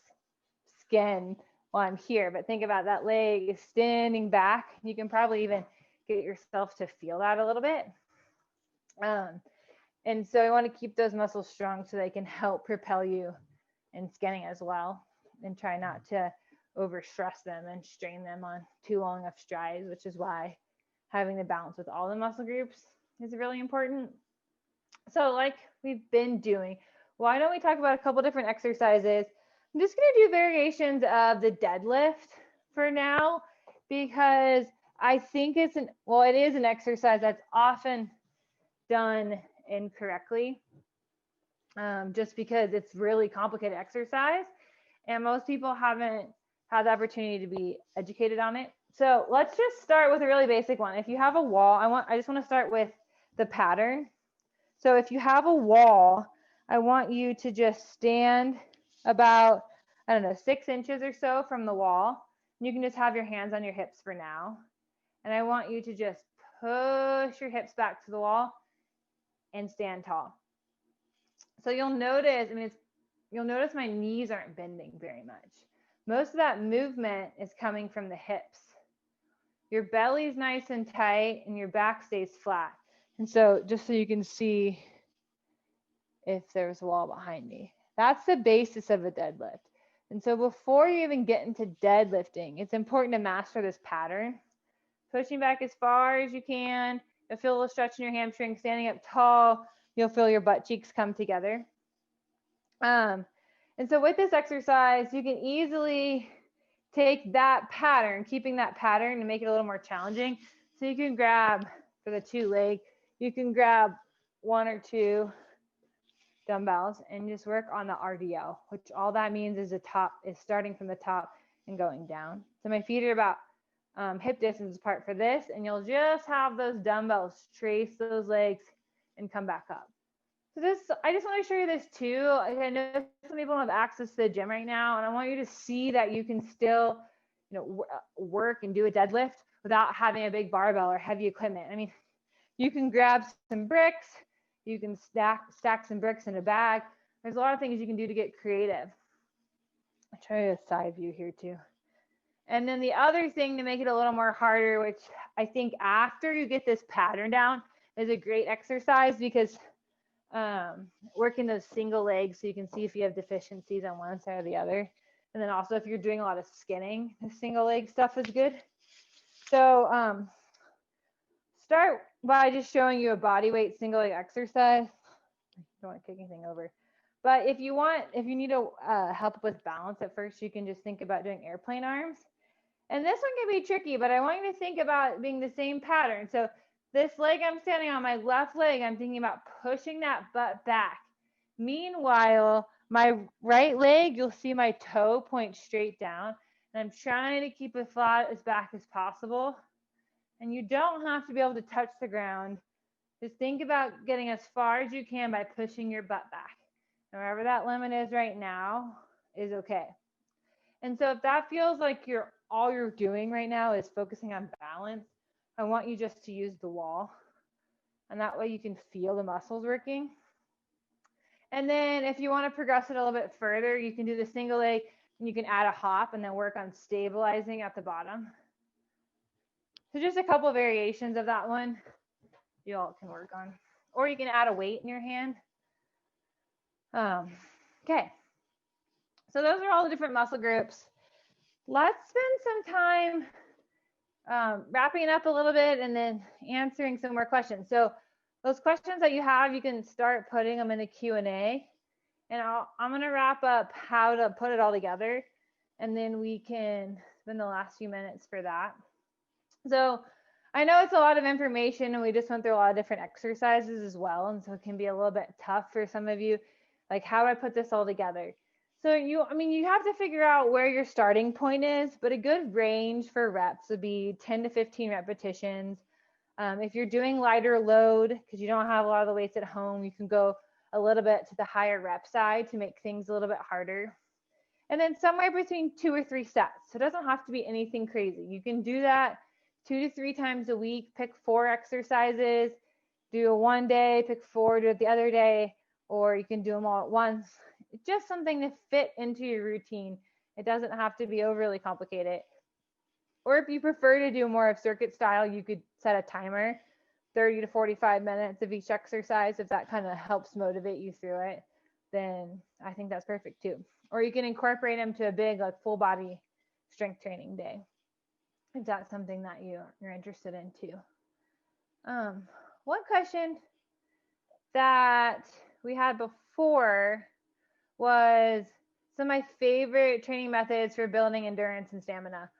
skin while I'm here, but think about that leg extending back. You can probably even get yourself to feel that a little bit. And so I want to keep those muscles strong so they can help propel you in skinning as well, and try not to overstress them and strain them on too long of strides, which is why having the balance with all the muscle groups is really important. So like we've been doing, why don't we talk about a couple different exercises? I'm just going to do variations of the deadlift for now, because I think it is an exercise that's often done incorrectly, just because it's really complicated exercise and most people haven't had the opportunity to be educated on it. So let's just start with a really basic one. If you have a wall, I just want to start with the pattern. So if you have a wall, I want you to just stand about, 6 inches or so from the wall. You can just have your hands on your hips for now. And I want you to just push your hips back to the wall and stand tall. So you'll notice, you'll notice my knees aren't bending very much. Most of that movement is coming from the hips. Your belly's nice and tight and your back stays flat. And so just so you can see if there's a wall behind me, that's the basis of a deadlift. And so before you even get into deadlifting, it's important to master this pattern. Pushing back as far as you can. You'll feel a little stretch in your hamstring. Standing up tall, you'll feel your butt cheeks come together. And so with this exercise, you can easily take that pattern, keeping that pattern, and make it a little more challenging. So you can grab, for the 2 leg, you can grab 1 or 2 dumbbells and just work on the RDL, which all that means is the top is starting from the top and going down. So my feet are about hip distance apart for this, and you'll just have those dumbbells trace those legs and come back up. So this, I just want to show you this too. I know some people don't have access to the gym right now, and I want you to see that you can still, work and do a deadlift without having a big barbell or heavy equipment. I mean, you can grab some bricks, you can stack some bricks in a bag. There's a lot of things you can do to get creative. I'll try a side view here too. And then the other thing to make it a little more harder, which I think after you get this pattern down, is a great exercise, because working those single legs so you can see if you have deficiencies on one side or the other. And then also if you're doing a lot of skinning, the single leg stuff is good. So start by just showing you a body weight single leg exercise. I don't want to kick anything over. But if you need to help with balance at first, you can just think about doing airplane arms. And this one can be tricky, but I want you to think about being the same pattern. So this leg I'm standing on, my left leg, I'm thinking about pushing that butt back, Meanwhile, my right leg, you'll see my toe point straight down, and I'm trying to keep it flat as back as possible. And you don't have to be able to touch the ground. Just think about getting as far as you can by pushing your butt back. And wherever that limit is right now is okay. And so if that feels like all you're doing right now is focusing on balance, I want you just to use the wall. And that way you can feel the muscles working. And then if you want to progress it a little bit further, you can do the single leg and you can add a hop and then work on stabilizing at the bottom. So just a couple of variations of that one you all can work on. Or you can add a weight in your hand. Okay. So those are all the different muscle groups. Let's spend some time wrapping it up a little bit and then answering some more questions. So those questions that you have, you can start putting them in the Q&A. And I'm going to wrap up how to put it all together. And then we can spend the last few minutes for that. So I know it's a lot of information and we just went through a lot of different exercises as well. And so it can be a little bit tough for some of you, like how do I put this all together? So you have to figure out where your starting point is, but a good range for reps would be 10 to 15 repetitions. If you're doing lighter load, because you don't have a lot of the weights at home, you can go a little bit to the higher rep side to make things a little bit harder. And then somewhere between 2 or 3 sets. So it doesn't have to be anything crazy. You can do that 2 to 3 times a week, pick 4 exercises, do it one day, pick 4, do it the other day, or you can do them all at once. It's just something to fit into your routine. It doesn't have to be overly complicated. Or if you prefer to do more of circuit style, you could set a timer, 30 to 45 minutes of each exercise. If that kind of helps motivate you through it, then I think that's perfect too. Or you can incorporate them to a big like full body strength training day, if that's something that you're interested in too. One question that we had before was some of my favorite training methods for building endurance and stamina.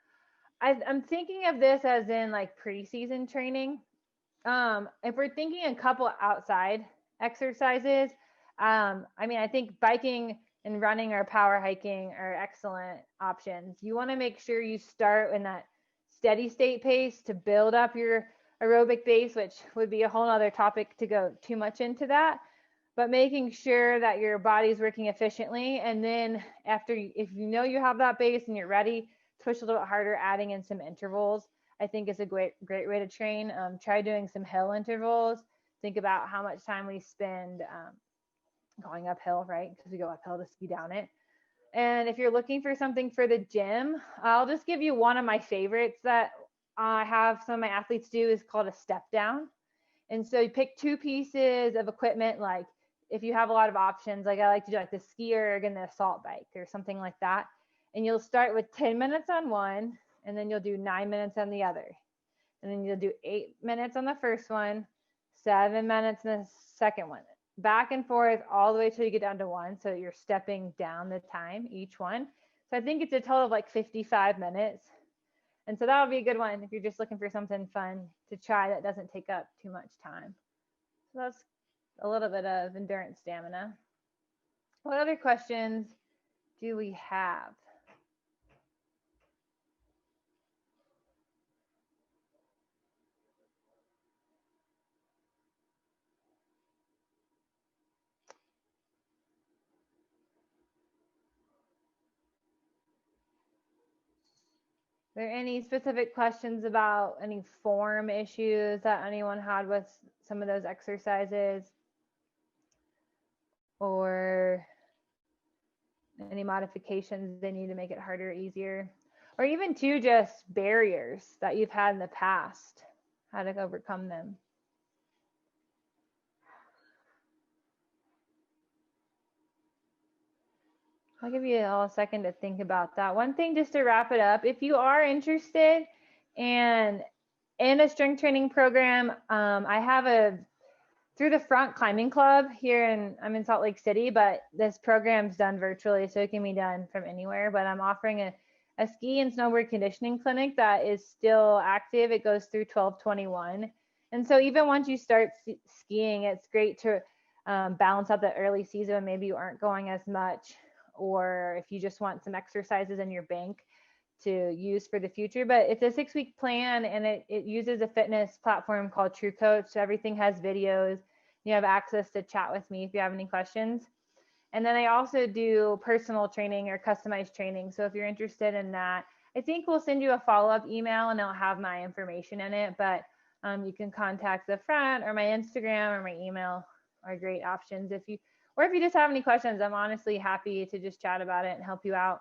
I'm thinking of this as in like preseason training. If we're thinking a couple outside exercises, I think biking and running or power hiking are excellent options. You want to make sure you start in that steady state pace to build up your aerobic base, which would be a whole other topic to go too much into that, but making sure that your body's working efficiently. And then if you know you have that base and you're ready, push a little bit harder, adding in some intervals, I think is a great way to train. Try doing some hill intervals. Think about how much time we spend going uphill, right? Because we go uphill to ski down it. And if you're looking for something for the gym, I'll just give you one of my favorites that I have some of my athletes do is called a step down. And so you pick 2 pieces of equipment, like if you have a lot of options, like I like to do like the ski erg and the assault bike or something like that. And you'll start with 10 minutes on one, and then you'll do 9 minutes on the other. And then you'll do 8 minutes on the first one, 7 minutes on the second one. Back and forth all the way till you get down to 1. So you're stepping down the time each one. So I think it's a total of like 55 minutes. And so that would be a good one if you're just looking for something fun to try that doesn't take up too much time. So that's a little bit of endurance stamina. What other questions do we have? Are there any specific questions about any form issues that anyone had with some of those exercises? Or any modifications they need to make it harder or easier? Or even just barriers that you've had in the past, how to overcome them? I'll give you all a second to think about that. One thing just to wrap it up, if you are interested in a strength training program, I have through the Front Climbing Club here I'm in Salt Lake City, but this program's done virtually, so it can be done from anywhere. But I'm offering a ski and snowboard conditioning clinic that is still active. It goes through 12/21. And so even once you start skiing, it's great to balance out the early season when maybe you aren't going as much, or if you just want some exercises in your bank to use for the future. But it's a 6-week plan, and it uses a fitness platform called True Coach. So everything has videos. You have access to chat with me if you have any questions. And then I also do personal training or customized training. So if you're interested in that, I think we'll send you a follow-up email and it'll have my information in it. But you can contact the front, or my Instagram or my email are great options. If you just have any questions, I'm honestly happy to just chat about it and help you out.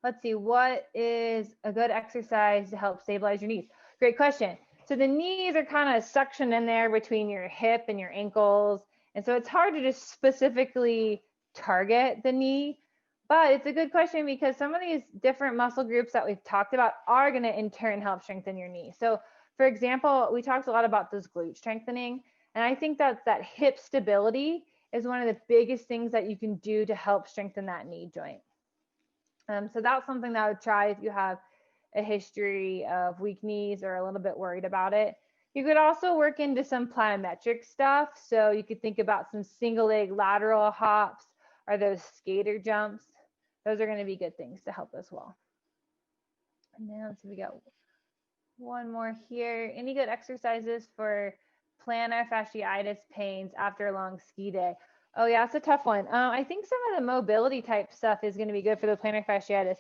Let's see, what is a good exercise to help stabilize your knees? Great question. So the knees are kind of suctioned in there between your hip and your ankles. And so it's hard to just specifically target the knee, but it's a good question because some of these different muscle groups that we've talked about are going to in turn help strengthen your knee. So for example, we talked a lot about those glute strengthening, and I think that hip stability is one of the biggest things that you can do to help strengthen that knee joint. So that's something that I would try if you have a history of weak knees or a little bit worried about it. You could also work into some plyometric stuff. So you could think about some single leg lateral hops or those skater jumps. Those are going to be good things to help as well. And then let's see, we got one more here. Any good exercises for plantar fasciitis pains after a long ski day? Oh yeah, it's a tough one. I think some of the mobility type stuff is going to be good for the plantar fasciitis.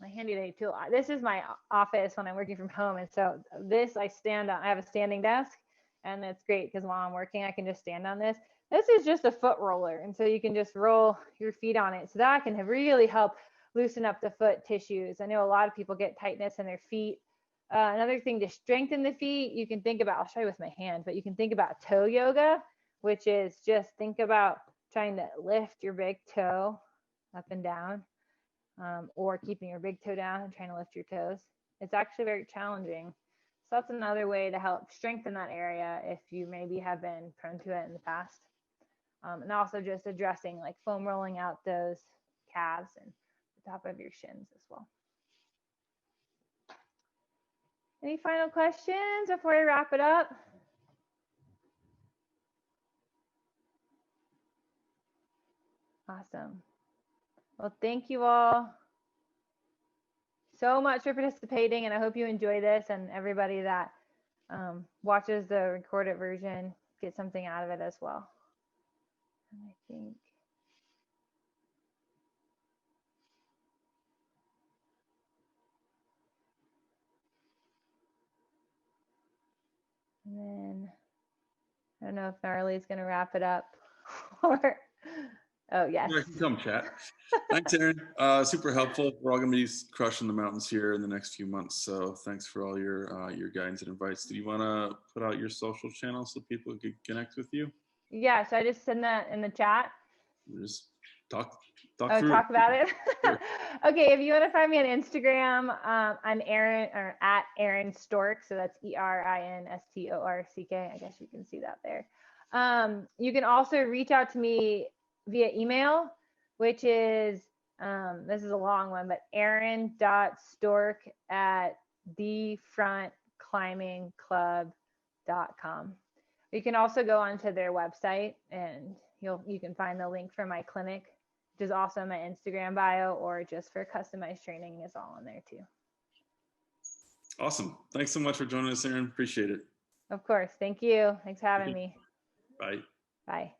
My handy dandy tool. This is my office when I'm working from home, and so this I stand on. I have a standing desk, and it's great because while I'm working, I can just stand on this. This is just a foot roller, and so you can just roll your feet on it. So that can really help loosen up the foot tissues. I know a lot of people get tightness in their feet. Another thing to strengthen the feet, you can think about. I'll show you with my hand, but you can think about toe yoga, which is just think about trying to lift your big toe up and down, or keeping your big toe down and trying to lift your toes. It's actually very challenging. So that's another way to help strengthen that area if you maybe have been prone to it in the past. And also just addressing like foam rolling out those calves and the top of your shins as well. Any final questions before I wrap it up? Awesome. Well, thank you all so much for participating, and I hope you enjoy this, and everybody that watches the recorded version get something out of it as well. And I think and then I don't know if Gnarly's going to wrap it up or oh yes. Yeah, come chat. Thanks, Erin. Super helpful. We're all going to be crushing the mountains here in the next few months. So thanks for all your guidance and advice. Do you want to put out your social channels so people can connect with you? Yeah, so I just send that in the chat. Just talk about it. Sure. Okay, if you want to find me on Instagram, I'm Erin, or at Erin Storck. So that's ERINSTORCK. I guess you can see that there. You can also reach out to me via email, which is this is a long one, but erin.storck@thefrontclimbingclub.com. You can also go onto their website and you can find the link for my clinic, which is also in my Instagram bio, or just for customized training is all on there too. Awesome. Thanks so much for joining us, Erin. Appreciate it. Of course. Thank you. Thanks for having me. Bye. Bye.